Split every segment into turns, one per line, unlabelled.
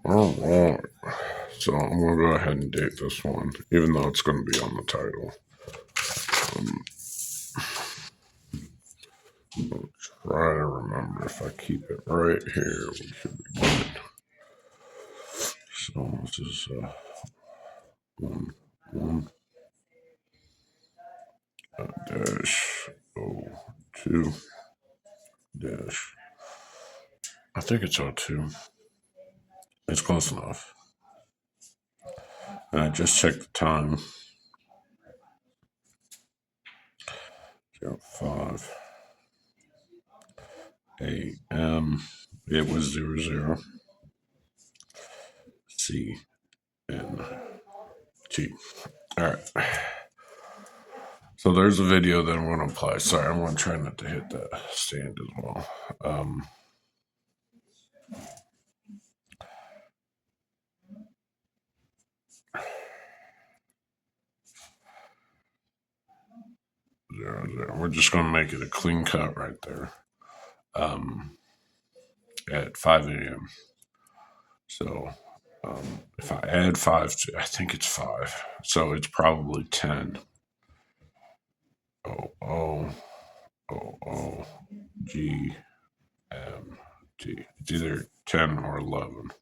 All right. So I'm going to go ahead and date this one, even though it's going to be on the title. I'll try to remember if I keep it right here, we should be good. So this is 1 dash 02 dash. I think it's 02. It's close enough. And I just checked the time. 05 AM. It was 00 CNT. All right. So there's a video that I'm going to apply. Sorry, I'm going to try not to hit that stand as well. We're just going to make it a clean cut right there at 5 a.m. So if I add 5 to, I think it's 5. So it's probably 10. GMT. It's either 10 or 11.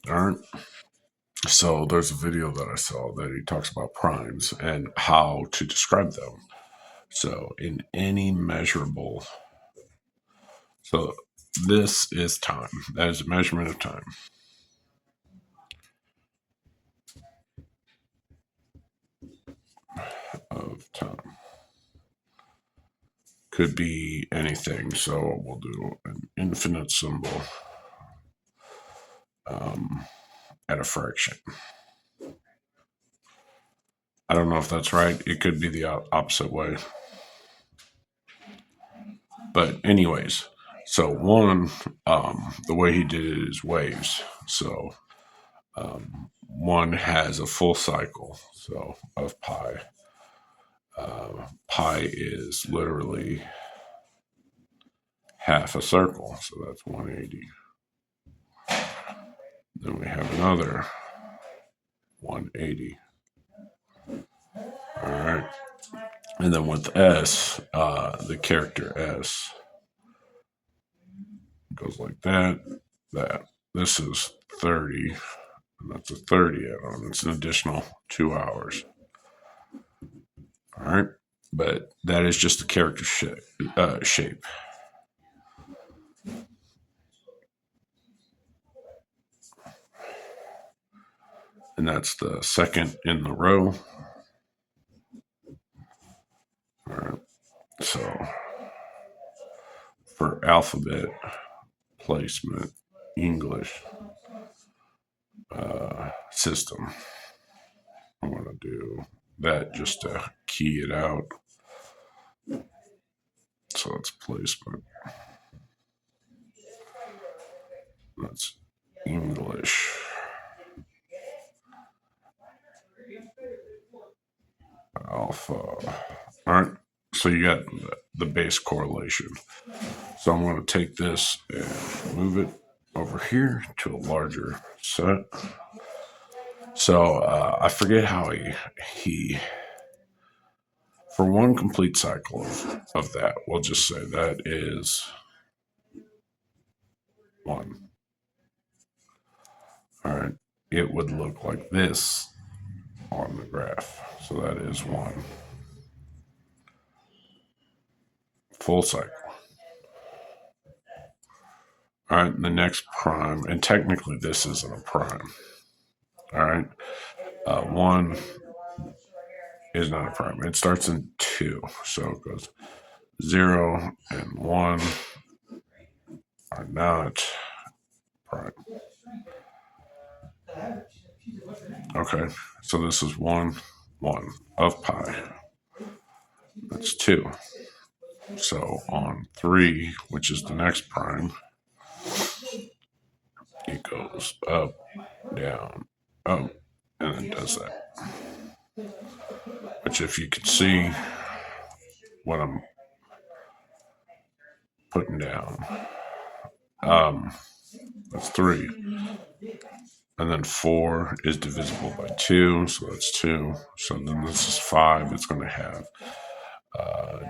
All right. So there's a video that I saw that he talks about primes and how to describe them. So in any measurable, so this is time. That is a measurement of time. Could be anything. So we'll do an infinite symbol at a fraction. I don't know if that's right. It could be the opposite way. But anyways, so one, the way he did it is waves. So one has a full cycle, so of pi. Pi is literally half a circle, so that's 180. Then we have another 180. All right. And then with S, the character S goes like that, that. This is 30, and that's a 30 add-on. It's an additional 2 hours. All right. But that is just the character shape. And that's the second in the row. All right. So for alphabet placement, English system, I'm going to do that just to key it out. So it's placement. That's English. Alpha. All right. So you got the base correlation. So I'm going to take this and move it over here to a larger set. So I forget how he for one complete cycle of that, we'll just say that is 1. All right. It would look like this on the graph. So that is 1. Full cycle. All right. The next prime, and technically this isn't a prime. All right. 1 is not a prime. It starts in 2. So it goes 0 and 1 are not prime. Okay. So this is 1, 1 of pi. That's 2. So on 3, which is the next prime, it goes up, down, up, and then does that. Which, if you can see what I'm putting down, That's 3. And then 4 is divisible by 2, so that's 2. So then this is 5. It's going to have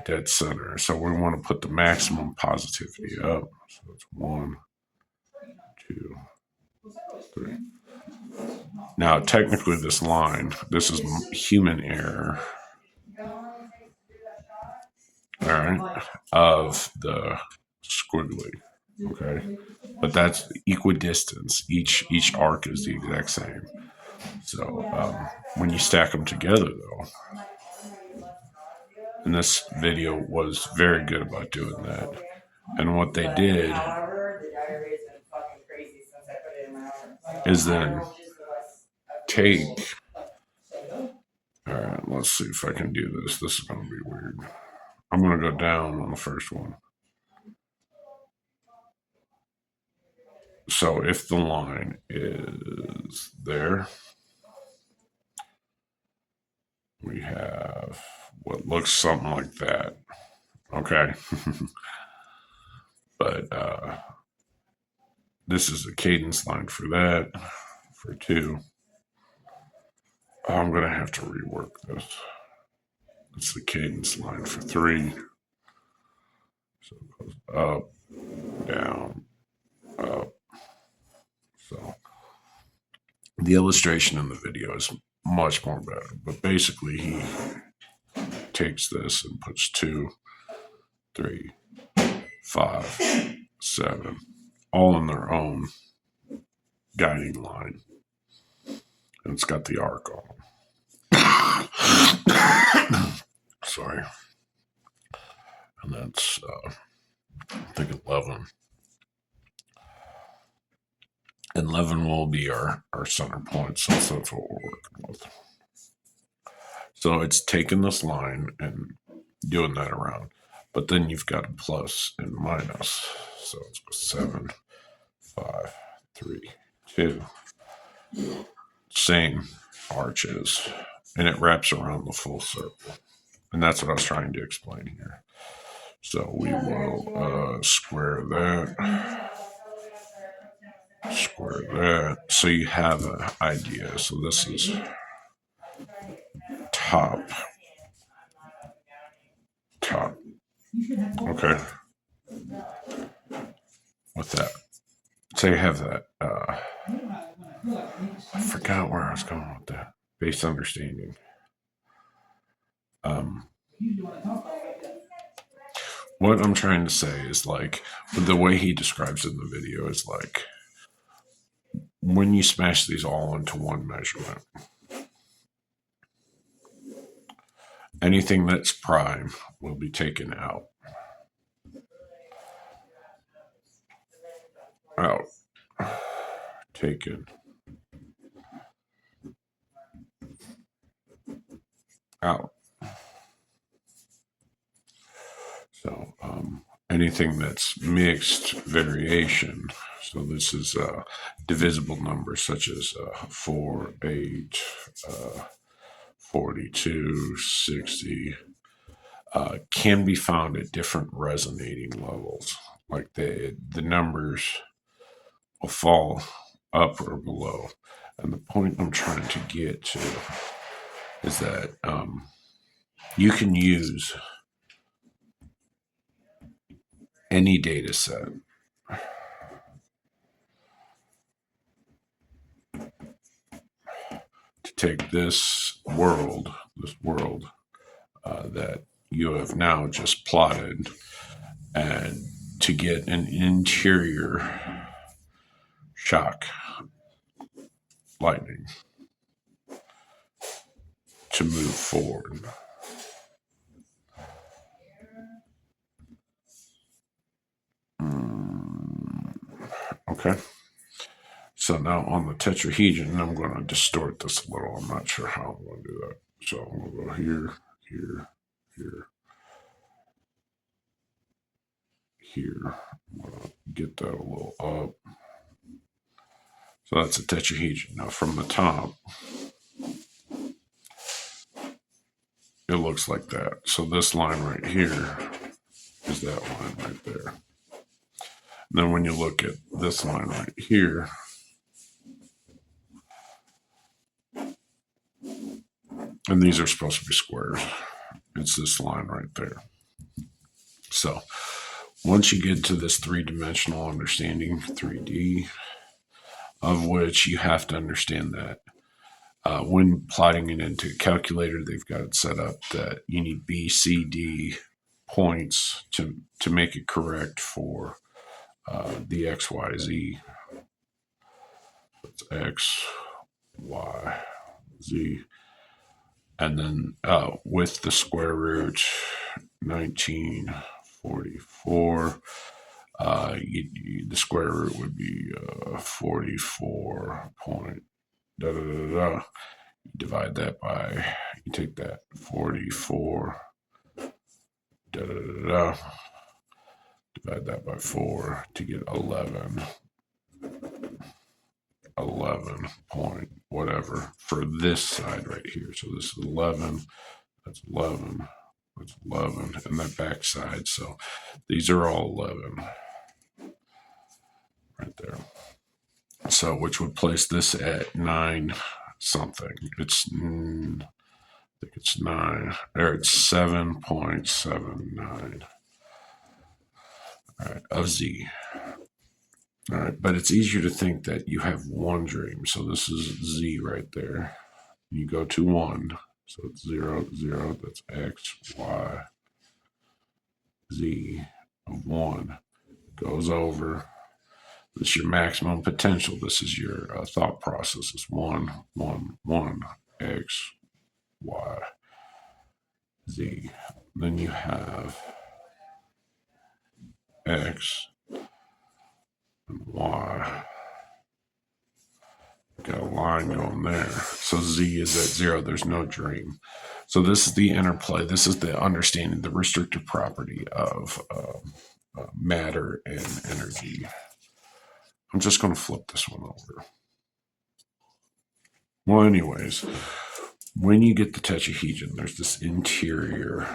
dead center. So we want to put the maximum positivity up. So it's 1, 2, 3. Now, technically, this line, this is human error, all right, of the squiggly, okay? But that's equidistance. Each arc is the exact same. So when you stack them together, though, and this video was very good about doing that. And what they did is then take. All right, let's see if I can do this. This is going to be weird. I'm going to go down on the first one. So if the line is there, we have what looks something like that. Okay. But this is a cadence line for that, for 2. I'm going to have to rework this. It's the cadence line for 3. So it goes up, down, up. So the illustration in the video is much more better. But basically, he takes this and puts 2, 3, 5, 7, all in their own guiding line. And it's got the arc on them. Sorry. And that's, I think 11. And 11 will be our center point, so that's what we're working with. So it's taking this line and doing that around. But then you've got a plus and minus. So it's 7, 5, 3, 2. Same arches. And it wraps around the full circle. And that's what I was trying to explain here. So we will square that. Square that. So you have an idea. So this is top. Okay. With that. So you have that. I forgot where I was going with that. Base understanding. What I'm trying to say is like, the way he describes it in the video is like, when you smash these all into one measurement, anything that's prime will be taken out. Taken out. So anything that's mixed variation. So this is divisible numbers such as 4, 8, 42, 60, can be found at different resonating levels. Like the numbers will fall up or below. And the point I'm trying to get to is that you can use any data set to take this world that you have now just plotted, and to get an interior shock lightning to move forward. Okay. So now on the tetrahedron, I'm going to distort this a little. I'm not sure how I'm going to do that. So I'm going to go here, here, here, here. I'm going to get that a little up. So that's a tetrahedron. Now from the top, it looks like that. So this line right here is that line right there. then when you look at this line right here, and these are supposed to be squares, it's this line right there. So once you get to this three-dimensional understanding, 3D, of which you have to understand that when plotting it into a calculator, they've got it set up that you need B, C, D points to make it correct for the X, Y, Z. It's X, Y, Z. And then with the square root, 1944, the square root would be 44 point da da da da. You divide that by, you take that 44 da da da da, divide that by 4 to get 11 point whatever for this side right here. So this is 11, that's 11, that's 11, and that back side. So these are all 11 right there. So which would place this at 9 something. It's I think it's 9, or it's 7.79. All right, of Z. All right, but it's easier to think that you have one dream. So this is Z right there. You go to 1. So it's 0, 0. That's X, Y, Z of 1. Goes over. This is your maximum potential. This is your thought process. It's 1, 1, 1, X, Y, Z. Then you have X and Y. Got a line going there. So Z is at 0. There's no dream. So this is the interplay. This is the understanding, the restrictive property of matter and energy. I'm just going to flip this one over. Well, anyways, when you get the tetrahedron, there's this interior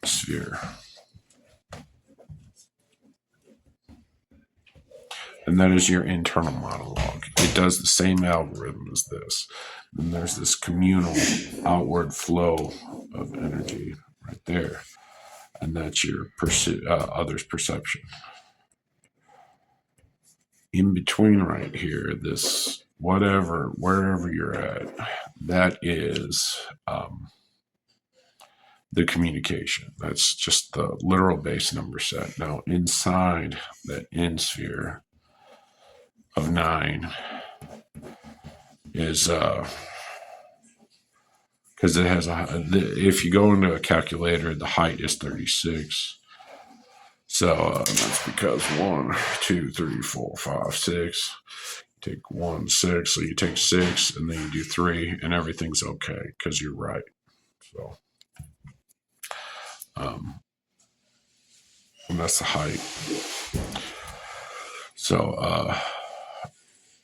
sphere. And that is your internal monologue. It does the same algorithm as this. And there's this communal outward flow of energy right there. And that's your other's perception. In between right here, this whatever, wherever you're at, that is the communication. That's just the literal base number set. Now, inside that end sphere of 9 is because it has if you go into a calculator, the height is 36. So that's because 1, 2, 3, 4, 5, 6. You take 1, 6. So you take 6, and then you do 3, and everything's okay because you're right. So, and that's the height. So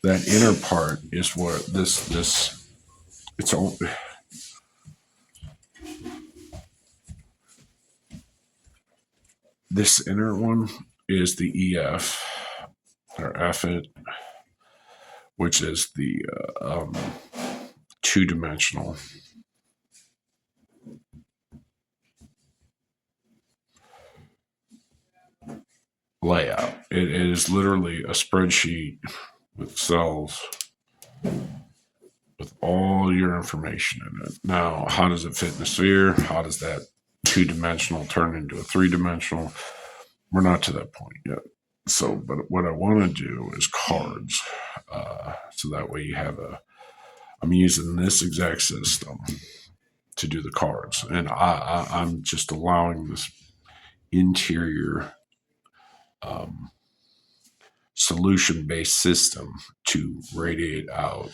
that inner part is where it's all. This inner one is the EF, or F-it, which is the two-dimensional layout. It is literally a spreadsheet with cells with all your information in it. Now, how does it fit in the sphere? How does that two-dimensional turn into a three-dimensional? We're not to that point yet. So, but what I want to do is cards. So that way you have I'm using this exact system to do the cards. And I'm just allowing this interior solution-based system to radiate out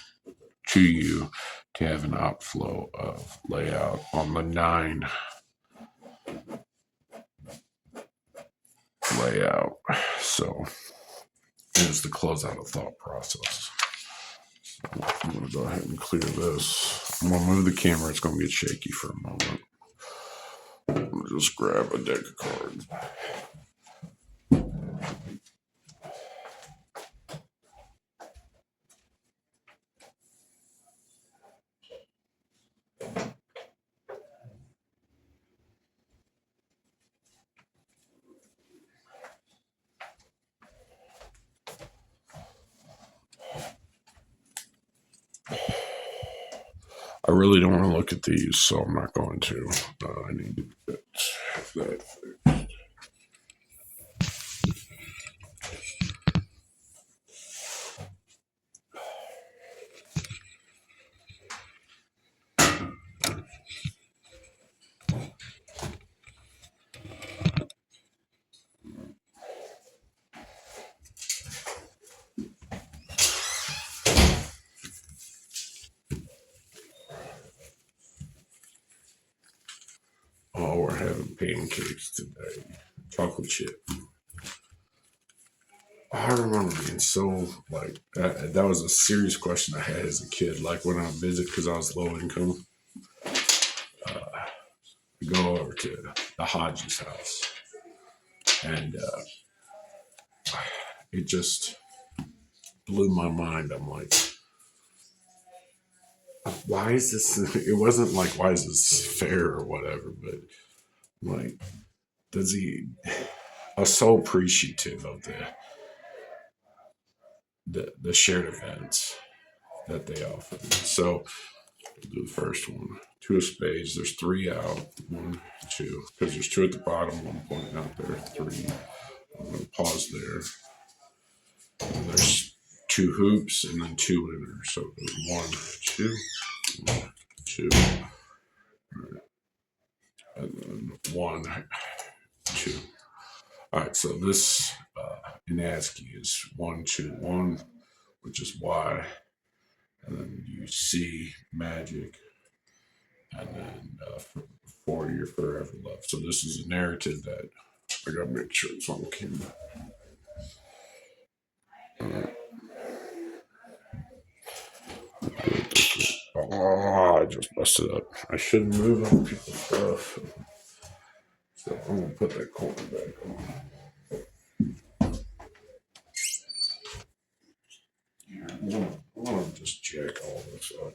to you to have an outflow of layout on the 9 layout. So it's the closeout of thought process. So I'm going to go ahead and clear this. I'm going to move the camera. It's going to get shaky for a moment. I'm just grab a deck of cards. I really don't want to look at these, so I'm not going to. I need to get that fixed. Oh, we're having pancakes today. Chocolate chip. I remember being so, like, that was a serious question I had as a kid. Like, when I would visit, because I was low income, we go over to the Hodges house. And it just blew my mind. I'm like, why is this? It wasn't like, why is this fair or whatever, but like, does he? I was so appreciative of the shared events that they offer. So we'll do the first one. Two of spades. There's three out. One, two. Because there's two at the bottom. One pointing out there. Three. I'm going to pause there. And there's two hoops and then two winners. So one, two, one, two, and then one, two. All right. So this in ASCII is 1, 2, 1, which is Y. And then you see magic. And then for your forever love. So this is a narrative that I gotta make sure it's on camera. Oh, I just busted up. I shouldn't move on people's stuff. So I'm gonna put that corner back on. I'm gonna just jack all this up.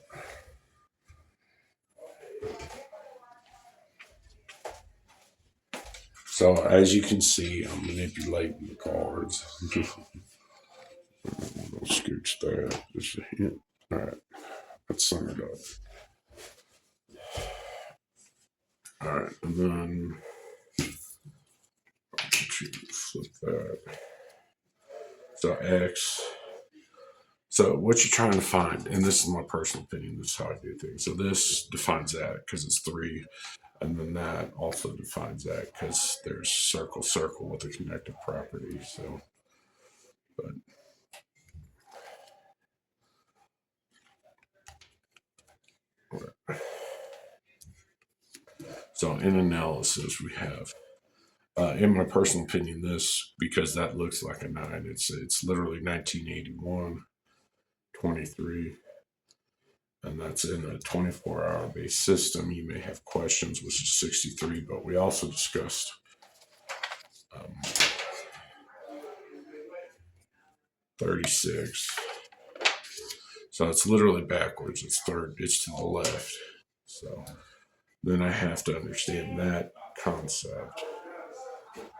So as you can see, I'm manipulating the cards. I'll scooch that just a hint. All right, let's sum it up. All right, and then flip that. So X. So what you're trying to find, and this is my personal opinion, this is how I do things. So this defines that because it's 3, and then that also defines that because there's circle, circle with a connective property. So, so in analysis, we have, in my personal opinion, this, because that looks like a 9, it's literally 1981, 23. And that's in a 24-hour based system. You may have questions, which is 63, but we also discussed 36. So it's literally backwards. It's third, it's to the left. So then I have to understand that concept.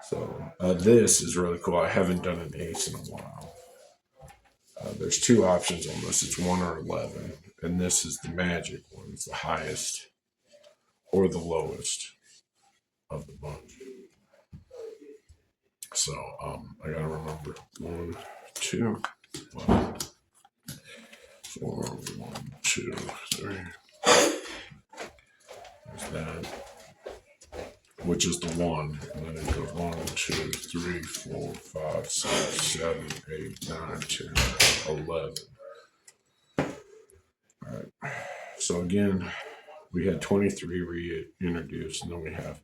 So this is really cool. I haven't done an ace in a while. There's 2 options on this. It's 1 or 11. And this is the magic one. It's the highest or the lowest of the bunch. So I gotta remember 1, 2, 1, 4, 1, 2, 3. There's that, which is the 1. And then it goes 1, 2, 3, 4, 5, 6, 7, 8, 9, 10, 11. All right. So again, we had 23 reintroduced, and then we have,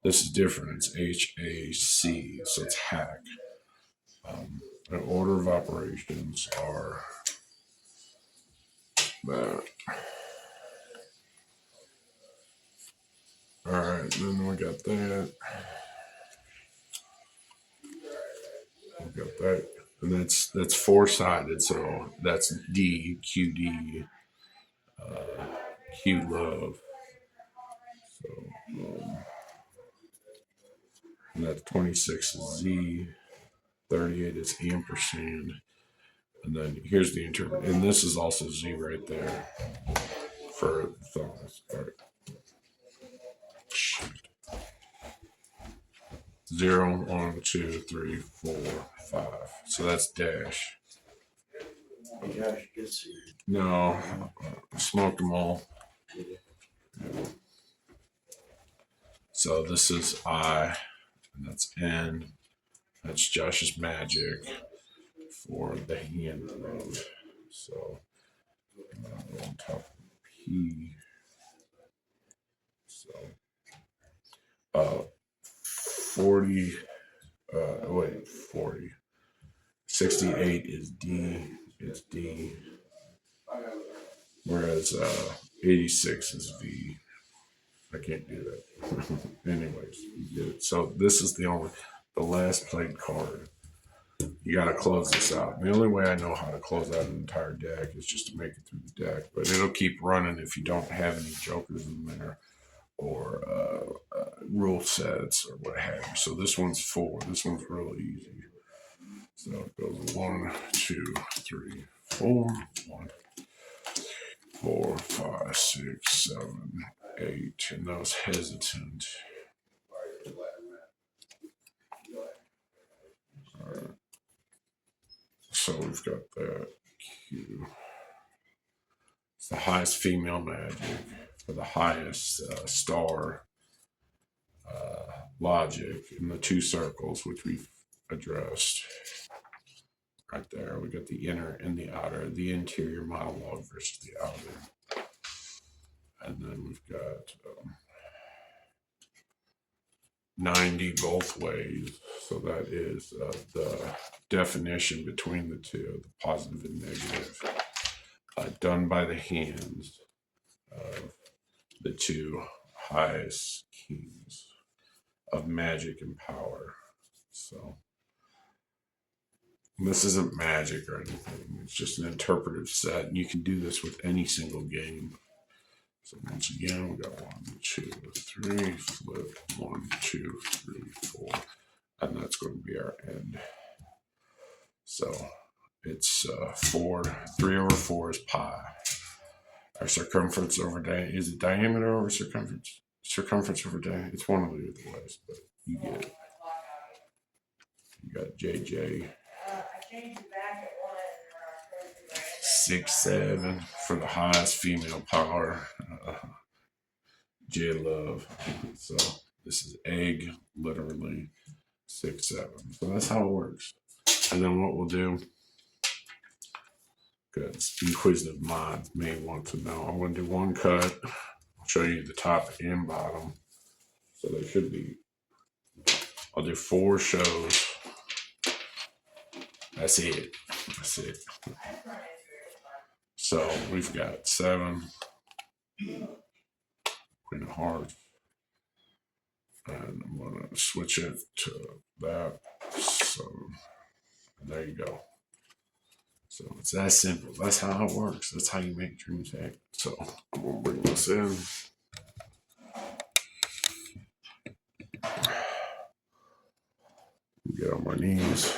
this is different. It's HAC, so it's hack. The order of operations are that. All right, then we got that. We got that, and that's four-sided. So that's D, Q, D, Q, love. So and that's 26 is Z, 38 is ampersand, and then here's the interpret, and this is also Z right there for thumbs. All right. Shoot. 0, 1, 2, 3, 4, 5. So that's dash.
Josh gets here.
No, smoked them all. So this is I, and that's N. That's Josh's magic for the hand mode. So on top of P. So 40. Wait, 40. 68 is D. It's D. Whereas 86 is V. I can't do that. Anyways, you get it. So this is the last played card. You got to close this out. The only way I know how to close out an entire deck is just to make it through the deck. But it'll keep running if you don't have any jokers in there or rule sets or what have you. So this one's 4. This one's really easy. So it goes 1, 2, 3, 4. 1, 4, 5, 6, 7, 8. And those hesitant. All right. So we've got that Q. It's the highest female magic for the highest star logic in the 2 circles, which we've addressed. Right there, we got the inner and the outer, the interior monologue versus the outer. And then we've got 90 both ways. So that is the definition between the two, the positive and negative, done by the hands of the 2 highest kings of magic and power. So this isn't magic or anything. It's just an interpretive set. And you can do this with any single game. So once again, we got 1, 2, 3, flip, 1, 2, 3, 4. And that's going to be our end. So it's 4. 3 over 4 is pi. Our circumference over diameter. Is it diameter over circumference? Circumference over diameter. It's one of the other ways, but you get it. You got JJ. 6, 7 for the highest female power. J Love. So this is egg, literally 6, 7. So that's how it works. And then what we'll do, because inquisitive mind may want to know, I'm going to do one cut. I'll show you the top and bottom. So there should be, I'll do 4 shows. That's it. That's it. So we've got 7 Queen of Hearts. And I'm going to switch it to that. So there you go. So it's that simple. That's how it works. That's how you make dreams happen. So I'm going to bring this in. Get on my knees.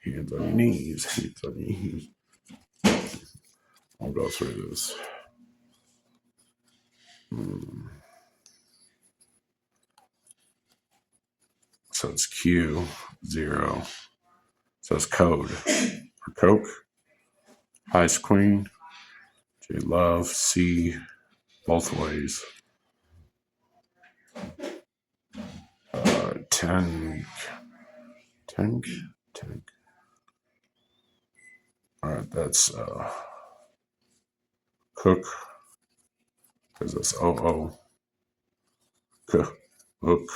Hands on your knees. Hands on your knees. I'll go through this. So it's Q, 0. So it's code. For Coke, highest queen, J Love, C, both ways. Tank. All right, that's Cook, because that's OO. Cook, hook,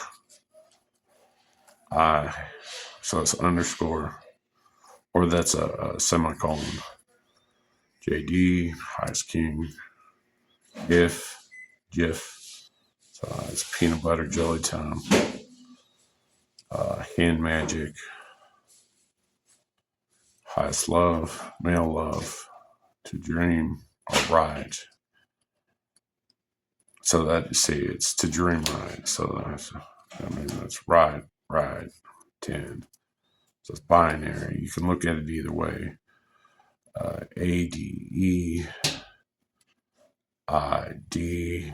I. So it's underscore, or that's a semicolon. JD, highest king, GIF, So it's peanut butter jelly time, hand magic, highest love, male love, to dream, or ride. So that, you see, it's to dream ride. So that's ride, 10. So it's binary. You can look at it either way. A, D, E, I, D,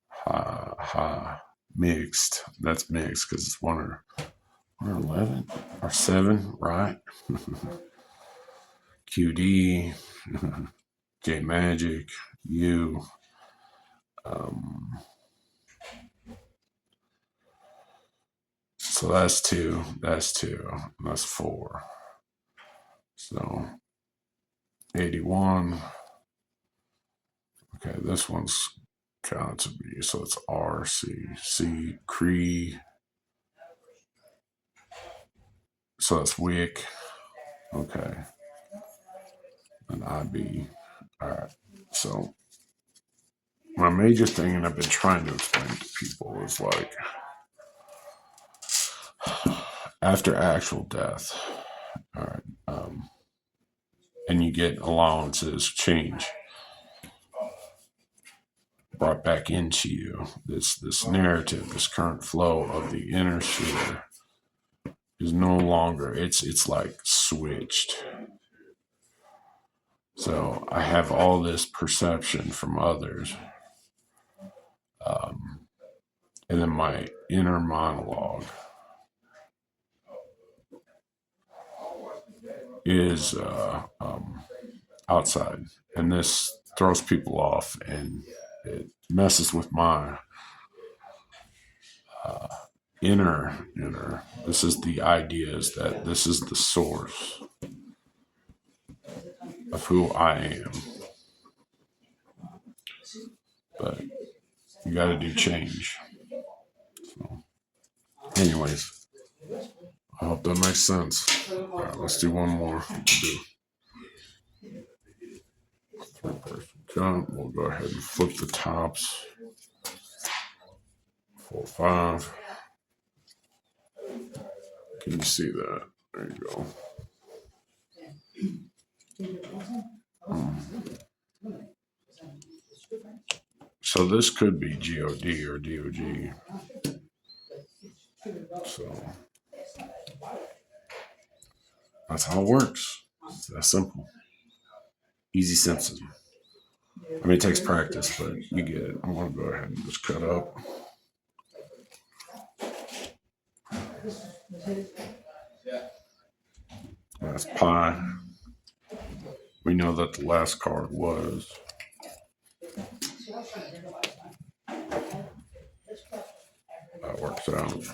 ha, ha, mixed. That's mixed because it's 1 or 11 or 7, right? QD, J Magic, U. So that's 2. That's 2. That's 4. So 81. Okay, this one's counted to be, so it's R, C, Cree. So that's Wick. Okay. And IB. All right. So my major thing, and I've been trying to explain to people, is like after actual death, all right, and you get allowances change brought back into you. This narrative, this current flow of the inner sphere is no longer. It's like switched. So I have all this perception from others, and then my inner monologue is outside, and this throws people off, and it messes with my inner. This is the idea, is that this is the source of who I am, but you got to do change. So, anyways, I hope that makes sense. All right, let's do one more. We'll do 3-person jump. We'll go ahead and flip the tops. 4, 5. Can you see that? There you go. So this could be God or DOG. So that's how it works. It's that simple. Easy Simpson. I mean, it takes practice, but you get it. I'm going to go ahead and just cut up. That's pi. We know that the last card was. That works out.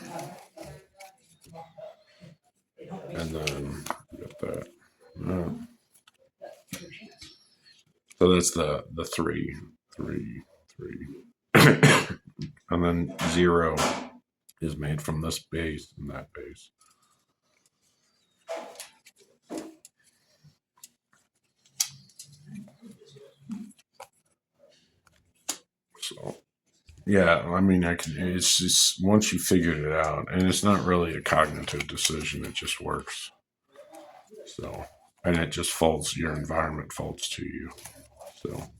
And then get that. So that's the 3. And then 0 is made from this base and that base. So, yeah, I mean, it's just once you figured it out, and it's not really a cognitive decision, it just works. So, and it just folds, your environment folds to you. So,